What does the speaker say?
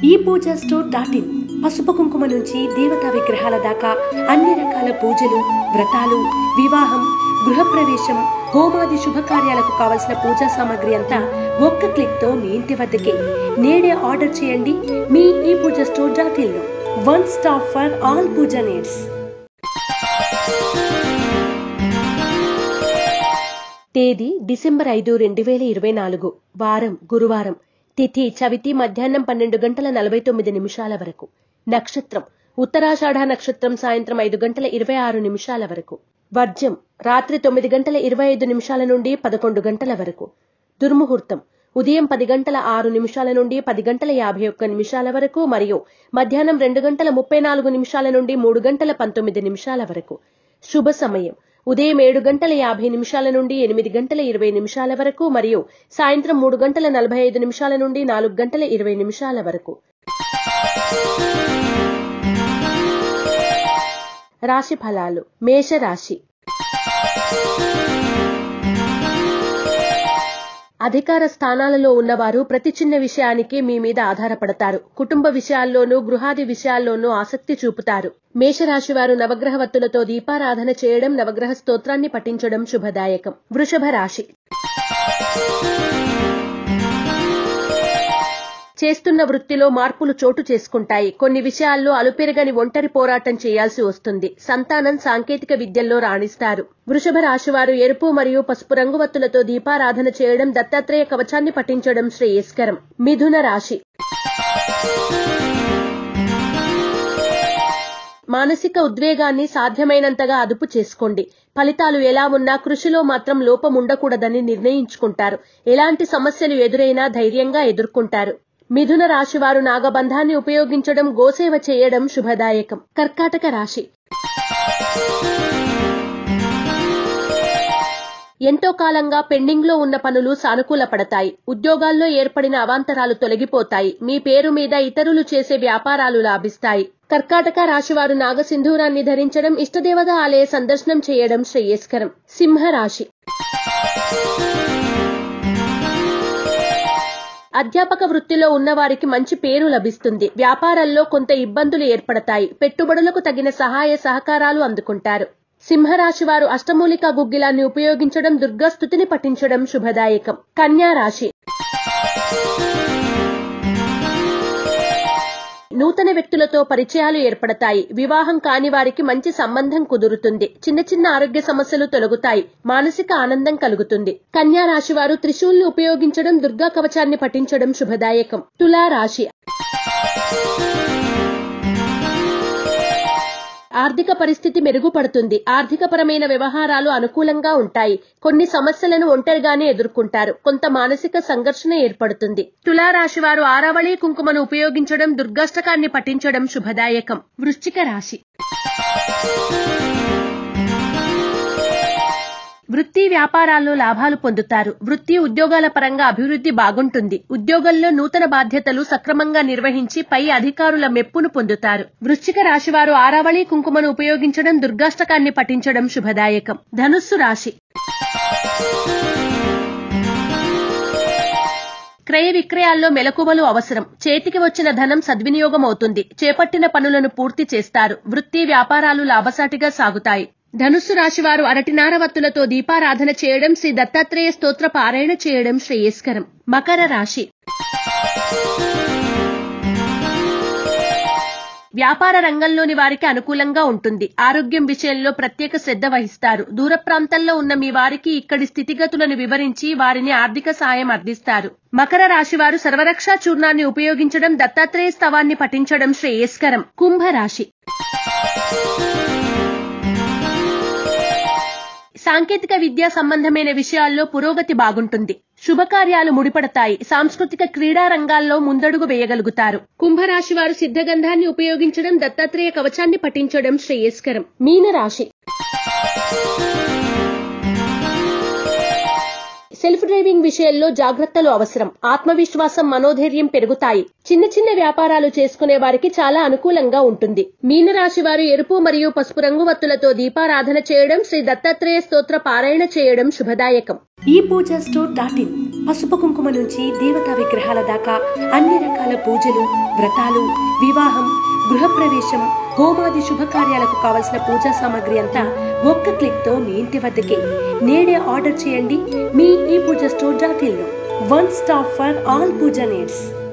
ePoojaStore.in పసుపు కుంకుమ నుంచి దేవతా విగ్రహాల దాకా అన్ని రకాల పూజలు, వ్రతాలు, వివాహం, గృహప్రవేశం, హోమాది శుభకార్యాలకు కావలసిన పూజా సామాగ్రి అంతా ఒక్క క్లిక్ తో మీ ఇంటి వద్దకే. నేడే ఆర్డర్ చేయండి మీ ePoojaStore.in లో. One stop for all puja needs. తేదీ డిసెంబర్ 5, 2024. వారం గురువారం. తిథి చవితి మధ్యాహ్నం 12:49 వరకు. నక్షత్రం ఉత్తరాషాఢ నక్షత్రం సాయంత్రం 5:26 వరకు. వర్జ్యం రాత్రి 9:25 నుండి 11 వరకు. దుర్ముహూర్తం ఉదయం 10:06 నుండి 10:51 వరకు మరియు మధ్యాహ్నం 2:34 నుండి 3:19 వరకు. శుభ సమయం ఉదయం 7:50 నుండి 8:20 వరకు మరియు సాయంత్రం 3:45 నుండి 4:20 వరకు. రాశి ఫలాలు. మేషరాశి. అధికార స్థానాలలో ఉన్నవారు ప్రతి చిన్న విషయానికి మీ మీద ఆధారపడతారు. కుటుంబ విషయాల్లోనూ గృహాది విషయాల్లోనూ ఆసక్తి చూపుతారు. మేషరాశి వారు నవగ్రహ వత్తులతో దీపారాధన చేయడం, నవగ్రహ స్తోత్రాన్ని పఠించడం శుభదాయకం. వృషభ రాశి. చేస్తున్న వృత్తిలో మార్పులు చోటు చేసుకుంటాయి. కొన్ని విషయాల్లో అలుపెరగని ఒంటరి పోరాటం చేయాల్సి వస్తుంది. సంతానం సాంకేతిక విద్యల్లో రాణిస్తారు. వృషభ రాశివారు ఎరుపు మరియు పసుపు రంగు వత్తులతో దీపారాధన చేయడం, దత్తాత్రేయ కవచాన్ని పఠించడం శ్రేయస్కరం. మిథున రాశి. మానసిక ఉద్వేగాన్ని సాధ్యమైనంతగా అదుపు చేసుకోండి. ఫలితాలు ఎలా ఉన్నా కృషిలో మాత్రం లోపం ఉండకూడదని నిర్ణయించుకుంటారు. ఎలాంటి సమస్యలు ఎదురైనా ధైర్యంగా ఎదుర్కొంటారు. మిథున రాశివారు నాగబంధాన్ని ఉపయోగించడం, గోసేవ చేయడం శుభదాయకం. కర్కాటక రాశి. ఎంతో కాలంగా పెండింగ్ లో ఉన్న పనులు సానుకూల పడతాయి. ఉద్యోగాల్లో ఏర్పడిన అవాంతరాలు తొలగిపోతాయి. మీ పేరు మీద ఇతరులు చేసే వ్యాపారాలు లాభిస్తాయి. కర్కాటక రాశివారు నాగసింధూరాన్ని ధరించడం, ఇష్టదేవత ఆలయ సందర్శనం చేయడం శ్రేయస్కరం. సింహరాశి. అధ్యాపక వృత్తిలో ఉన్నవారికి మంచి పేరు లభిస్తుంది. వ్యాపారాల్లో కొంత ఇబ్బందులు ఏర్పడతాయి. పెట్టుబడులకు తగిన సహాయ సహకారాలు అందుకుంటారు. సింహరాశి వారు అష్టమూలికా గుగ్గిలాన్ని ఉపయోగించడం, దుర్గాస్తుతిని పఠించడం శుభదాయకం. కన్యా రాశి. నూతన వ్యక్తులతో పరిచయాలు ఏర్పడతాయి. వివాహం కాని వారికి మంచి సంబంధం కుదురుతుంది. చిన్న చిన్న ఆరోగ్య సమస్యలు తొలగుతాయి. మానసిక ఆనందం కలుగుతుంది. కన్యా రాశి వారు త్రిశూల్ని ఉపయోగించడం, దుర్గా కవచాన్ని పఠించడం శుభదాయకం. తులా రాశి. ఆర్థిక పరిస్థితి మెరుగుపడుతుంది. ఆర్థికపరమైన వ్యవహారాలు అనుకూలంగా ఉంటాయి. కొన్ని సమస్యలను ఒంటరిగానే ఎదుర్కొంటారు. కొంత మానసిక సంఘర్షణ ఏర్పడుతుంది. తులారాశి వారు ఆరావళి కుంకుమను ఉపయోగించడం, దుర్గాష్టకాన్ని పఠించడం శుభదాయకం. వృశ్చిక రాశి. వృత్తి వ్యాపారాల్లో లాభాలు పొందుతారు. వృత్తి ఉద్యోగాల పరంగా అభివృద్ధి బాగుంటుంది. ఉద్యోగంలో నూతన బాధ్యతలు సక్రమంగా నిర్వహించి పై అధికారుల మెప్పును పొందుతారు. వృశ్చిక రాశివారు ఆరావళి కుంకుమను ఉపయోగించడం, దుర్గాష్టకాన్ని పఠించడం శుభదాయకం. ధనుస్సు రాశి. క్రయ విక్రయాల్లో మెలకువలు అవసరం. చేతికి వచ్చిన ధనం సద్వినియోగం అవుతుంది. చేపట్టిన పనులను పూర్తి చేస్తారు. వృత్తి వ్యాపారాలు లాభసాటిగా సాగుతాయి. ధనుస్సు రాశివారు అరటినార వత్తులతో దీపారాధన చేయడం, శ్రీ దత్తాత్రేయ స్తోత్ర పారాయణ చేయడం శ్రేయస్కరం. మకర రాశి. వ్యాపార రంగంలోని వారికి అనుకూలంగా ఉంటుంది. ఆరోగ్యం విషయంలో ప్రత్యేక శ్రద్ధ వహిస్తారు. దూర ప్రాంతాల్లో ఉన్న మీ వారికి ఇక్కడి స్థితిగతులను వివరించి వారిని ఆర్థిక సాయం అందిస్తారు. మకర రాశివారు సర్వరక్షా చూర్ణాన్ని ఉపయోగించడం, దత్తాత్రేయ స్తవాన్ని పఠించడం శ్రేయస్కరం. కుంభరాశి. సాంకేతిక విద్యా సంబంధమైన విషయాల్లో పురోగతి బాగుంటుంది. శుభకార్యాలు ముడిపడతాయి. సాంస్కృతిక క్రీడా రంగాల్లో ముందడుగు వేయగలుగుతారు. కుంభరాశి వారు సిద్ధగంధాన్ని ఉపయోగించడం, దత్తాత్రేయ కవచాన్ని పఠించడం శ్రేయస్కరం. మీనరాశి. సెల్ఫ్ డ్రైవింగ్ విషయంలో జాగ్రత్తలు అవసరం. ఆత్మవిశ్వాసం, మనోధైర్యం పెరుగుతాయి. చిన్న చిన్న వ్యాపారాలు చేసుకునే వారికి చాలా అనుకూలంగా ఉంటుంది. మీనరాశి వారు ఎరుపు మరియు పసుపు రంగు వత్తులతో దీపారాధన చేయడం, శ్రీ దత్తాత్రేయ స్తోత్ర పారాయణ చేయడం శుభదాయకం. ePoojaStore.in పసుపు కుంకుమ నుంచి దేవతా విగ్రహాల దాకా అన్ని రకాల పూజలు, వ్రతాలు, వివాహం, గృహప్రవేశం, హోమాది శుభకార్యాలకు కావలసిన పూజా సామాగ్రి అంతా ఒక్క క్లిక్తో మీ ఇంటి వద్దకే. నేడే ఆర్డర్ చేయండి మీ ePoojaStore.in లో. One stop for all puja needs.